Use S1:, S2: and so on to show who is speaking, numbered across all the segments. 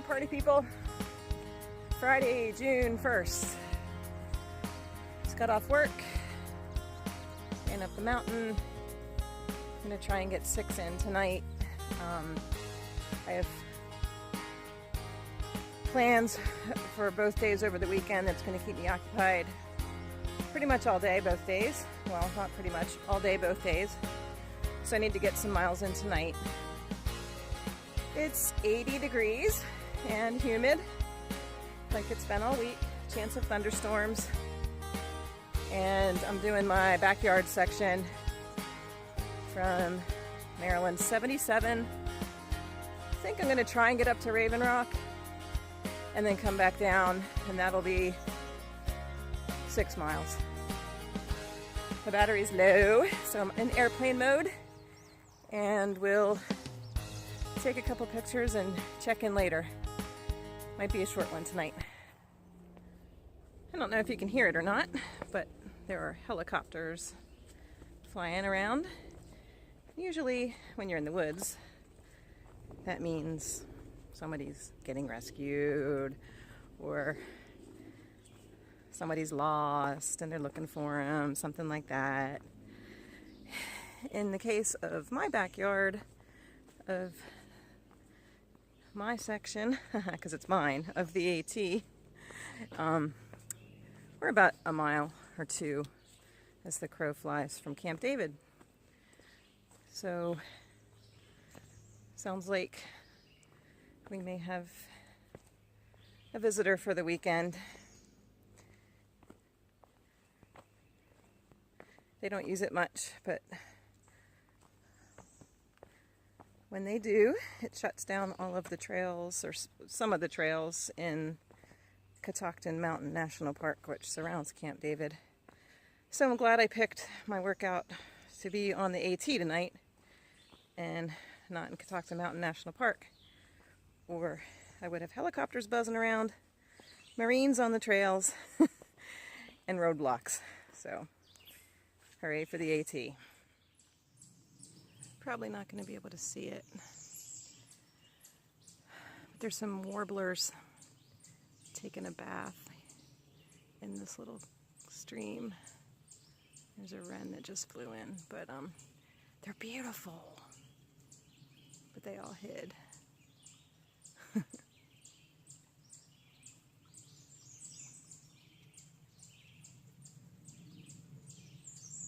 S1: there, party people. Friday, June 1st. Just got off work, ran up the mountain. I'm gonna try and get 6 in tonight. I have plans for both days over the weekend that's going to keep me occupied pretty much all day, both days. Well, not pretty much, all day, both days. So I need to get some miles in tonight. It's 80 degrees and humid, like it's been all week. Chance of thunderstorms. And I'm doing my backyard section from Maryland, 77. I think I'm going to try and get up to Raven Rock and then come back down, and that'll be 6 miles. The battery's low, so I'm in airplane mode, and we'll take a couple pictures and check in later. Might be a short one tonight. I don't know if you can hear it or not, but there are helicopters flying around. Usually when you're in the woods, that means somebody's getting rescued or somebody's lost and they're looking for them, something like that. In the case of my backyard, of my section, because it's mine, of the AT, we're about a mile or 2 as the crow flies from Camp David. So, sounds like we may have a visitor for the weekend. They don't use it much, but when they do, it shuts down all of the trails, or some of the trails in Catoctin Mountain National Park, which surrounds Camp David. So I'm glad I picked my workout to be on the AT tonight and not in Catoctin Mountain National Park, or I would have helicopters buzzing around, Marines on the trails, and roadblocks. So hooray for the AT. Probably not going to be able to see it, but there's some warblers taking a bath in this little stream. There's a wren that just flew in, but they're beautiful, but they all hid.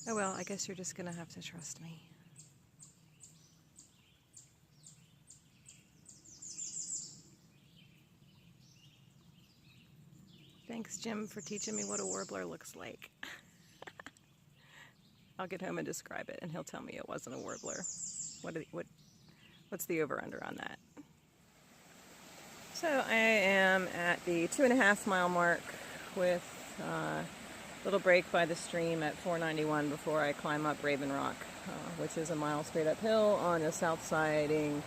S1: Oh well, I guess you're just gonna have to trust me. Thanks, Jim, for teaching me what a warbler looks like. I'll get home and describe it, and he'll tell me it wasn't a warbler. What's the over-under on that? So I am at the 2.5 mile mark with a little break by the stream at 491 before I climb up Raven Rock, which is a mile straight uphill on a south-facing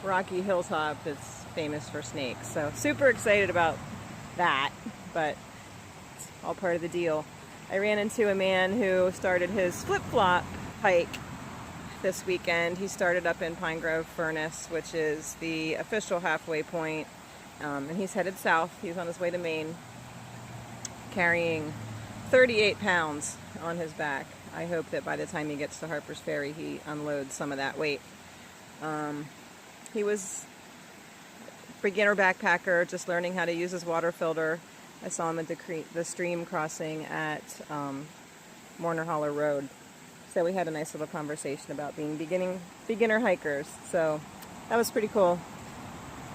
S1: rocky hilltop that's famous for snakes. So super excited about that, but it's all part of the deal. I ran into a man who started his flip-flop hike this weekend. He started up in Pine Grove Furnace, which is the official halfway point, and he's headed south. He's on his way to Maine, carrying 38 pounds on his back. I hope that by the time he gets to Harper's Ferry, he unloads some of that weight. He was a beginner backpacker, just learning how to use his water filter. I saw him at the stream crossing at Mourner Holler Road. So we had a nice little conversation about being beginner hikers. So that was pretty cool.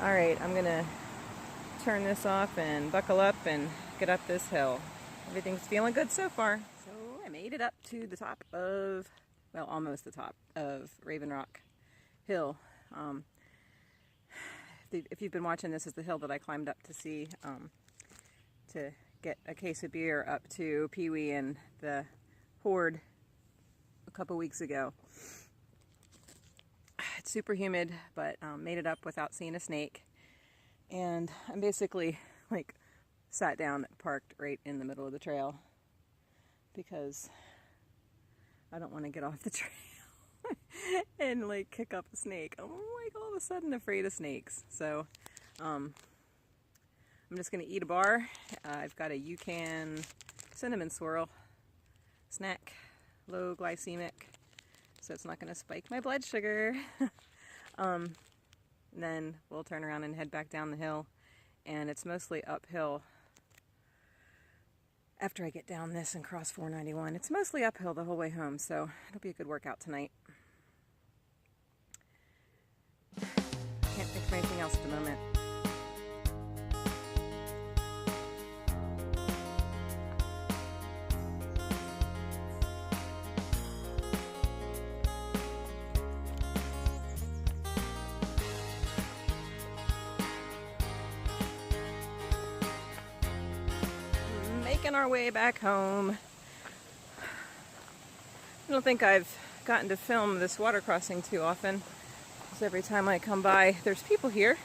S1: All right, I'm gonna turn this off and buckle up and get up this hill. Everything's feeling good so far. So I made it up to the top of, well, almost the top of Raven Rock Hill. If you've been watching, this is the hill that I climbed up to see, to get a case of beer up to Pee Wee and the Horde a couple weeks ago. It's super humid, but made it up without seeing a snake. And I'm basically like sat down, parked right in the middle of the trail because I don't want to get off the trail. and like kick up a snake. I'm like all of a sudden afraid of snakes. So I'm just gonna eat a bar. I've got a UCAN cinnamon swirl snack, low glycemic, so it's not gonna spike my blood sugar. And then we'll turn around and head back down the hill, and it's mostly uphill. After I get down this and cross 491, it's mostly uphill the whole way home, so it'll be a good workout tonight. Can't think of anything else at the moment. Making our way back home. I don't think I've gotten to film this water crossing too often, because every time I come by there's people here.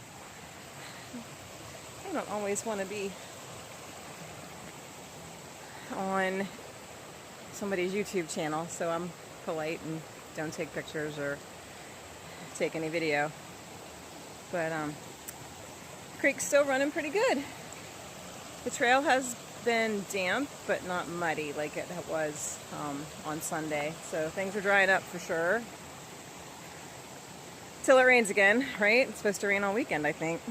S1: I don't always want to be on somebody's YouTube channel, so I'm polite and don't take pictures or take any video. But the creek's still running pretty good. The trail has been damp but not muddy like it was on Sunday, so things are drying up for sure till it rains again, right? It's supposed to rain all weekend, I think.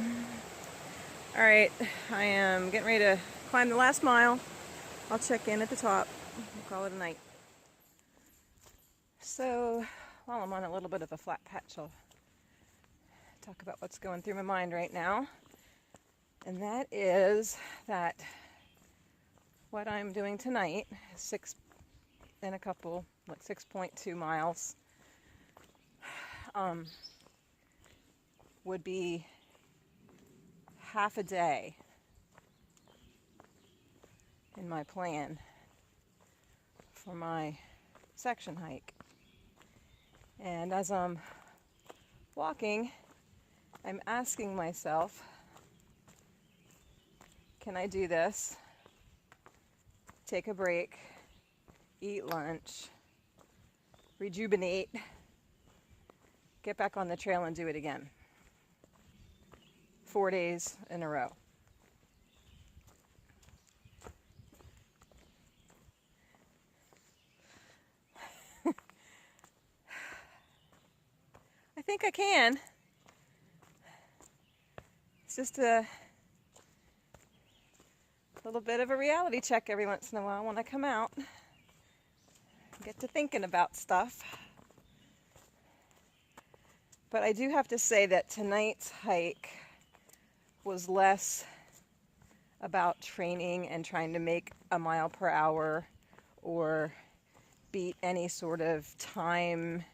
S1: All right, I am getting ready to climb the last mile. I'll check in at the top. We'll call it a night. So while I'm on a little bit of a flat patch, I'll talk about what's going through my mind right now, and that is that what I'm doing tonight is 6.2 miles, would be half a day in my plan for my section hike. And as I'm walking, I'm asking myself, can I do this? Take a break, eat lunch, rejuvenate, get back on the trail and do it again. 4 days in a row. I think I can. It's just a little bit of a reality check every once in a while when I come out. Get to thinking about stuff. But I do have to say that tonight's hike was less about training and trying to make a mile per hour or beat any sort of time.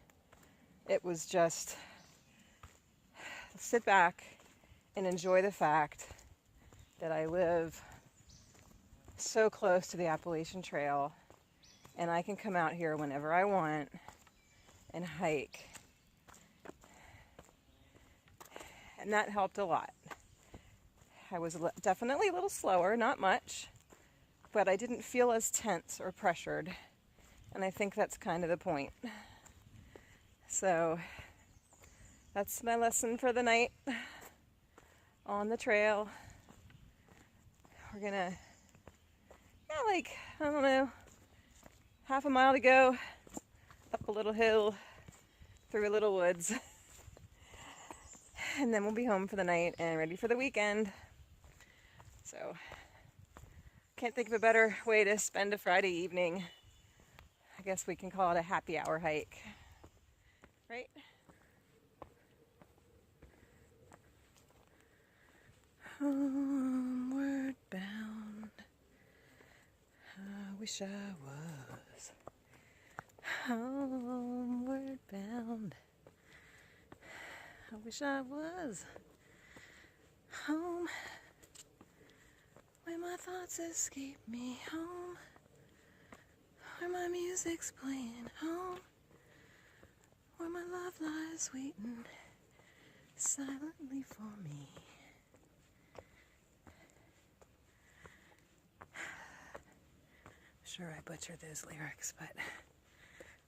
S1: It was just sit back and enjoy the fact that I live so close to the Appalachian Trail, and I can come out here whenever I want and hike. And that helped a lot. I was definitely a little slower, not much, but I didn't feel as tense or pressured, and I think that's kind of the point. So that's my lesson for the night on the trail. We're gonna, I don't know, half a mile to go, up a little hill, through a little woods, and then we'll be home for the night and ready for the weekend. So, can't think of a better way to spend a Friday evening. I guess we can call it a happy hour hike, right? Homeward bound, I wish I was. Homeward bound, I wish I was. Home, where my thoughts escape me. Home, where my music's playing. Home, where my love lies waiting silently for me. Sure, I butchered those lyrics, but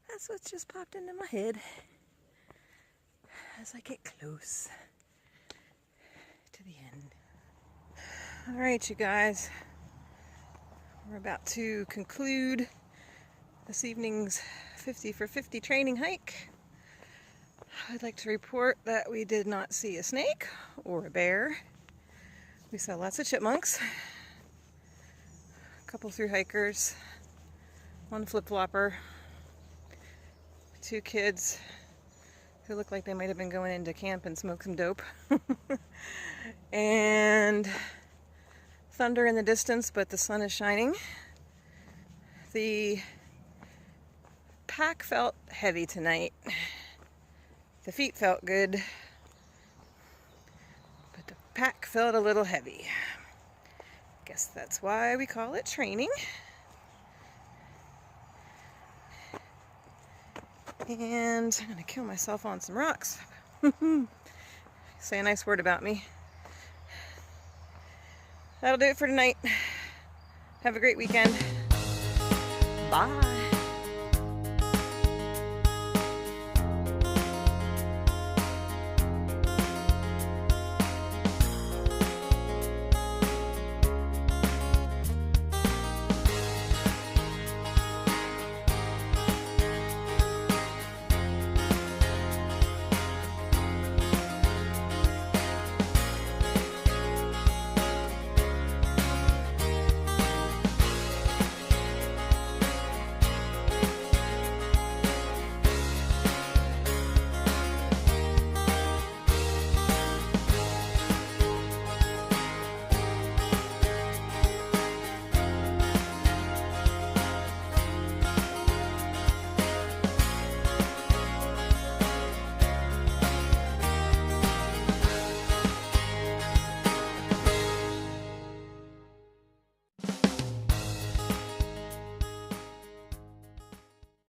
S1: that's what's just popped into my head. as I get close to the end. All right, you guys, we're about to conclude this evening's 50 for 50 training hike. I'd like to report that we did not see a snake or a bear. We saw lots of chipmunks, a couple through hikers, one flip-flopper, 2 kids who look like they might have been going into camp and smoke some dope, and thunder in the distance, but the sun is shining. The pack felt heavy tonight. The feet felt good, but the pack felt a little heavy. Guess that's why we call it training. And I'm gonna kill myself on some rocks. Say a nice word about me. That'll do it for tonight. Have a great weekend. Bye.